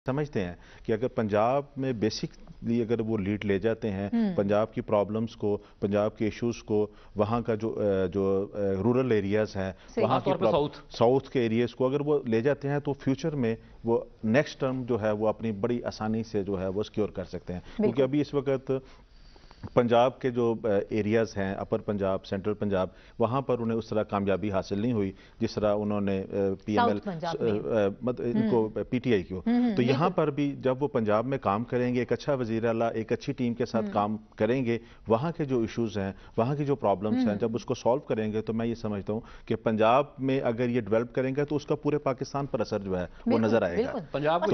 समझते हैं कि अगर पंजाब में बेसिकली अगर वो लीड ले जाते हैं पंजाब की प्रॉब्लम्स को, पंजाब के इश्यूज को, वहाँ का जो रूरल एरियाज हैं, वहाँ की साउथ के एरियाज को अगर वो ले जाते हैं तो फ्यूचर में वो नेक्स्ट टर्म जो है वो अपनी बड़ी आसानी से जो है वो सिक्योर कर सकते हैं। क्योंकि अभी इस वक्त पंजाब के जो एरियाज़ हैं, अपर पंजाब, सेंट्रल पंजाब, वहाँ पर उन्हें उस तरह कामयाबी हासिल नहीं हुई जिस तरह उन्होंने पीएमएल इनको पीटीआई को। तो यहाँ पर भी जब वो पंजाब में काम करेंगे, एक अच्छा वज़ीर आला एक अच्छी टीम के साथ काम करेंगे, वहाँ के जो इश्यूज़ हैं, वहाँ की जो प्रॉब्लम्स हैं, जब उसको सॉल्व करेंगे तो मैं ये समझता हूँ कि पंजाब में अगर ये डेवलप करेंगे तो उसका पूरे पाकिस्तान पर असर जो है वो नज़र आएगा। पंजाब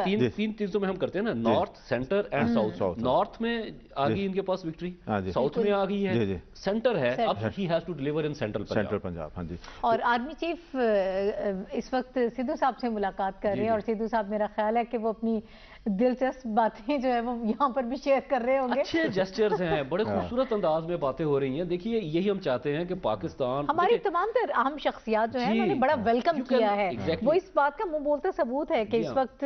में तीन चीज़ों में हम करते हैं ना, north, centre and south. North में आ गई इनके पास विक्ट्री, साउथ में आ गई है, सेंटर है, अब he has to deliver in central Punjab. हाँ जी। और आर्मी चीफ इस वक्त सिद्धू साहब से मुलाकात कर रहे हैं और सिद्धू साहब मेरा ख्याल है कि वो अपनी दिलचस्प बातें जो है वो यहाँ पर भी शेयर कर रहे होंगे। अच्छे जेस्चर्स हैं, बड़े खूबसूरत अंदाज में बातें हो रही हैं। देखिए यही हम चाहते हैं कि पाकिस्तान, हमारी तमाम तर अहम शख्सियात जो है उन्होंने बड़ा वेलकम किया है। वो इस बात का मुंह बोलता सबूत है कि इस वक्त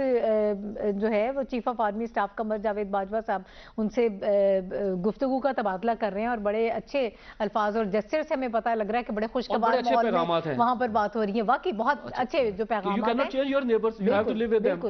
जो है वो chief of army staff Qamar Javed Bajwa साहब उनसे गुफ्तगू का तबादला कर रहे हैं और बड़े अच्छे अल्फाज और जेस्चर से हमें पता लग रहा है कि बड़े खुशगवार माहौल में वहाँ पर बात हो रही है। वाकई बहुत अच्छे जो पैगाम हैं। बिल्कुल।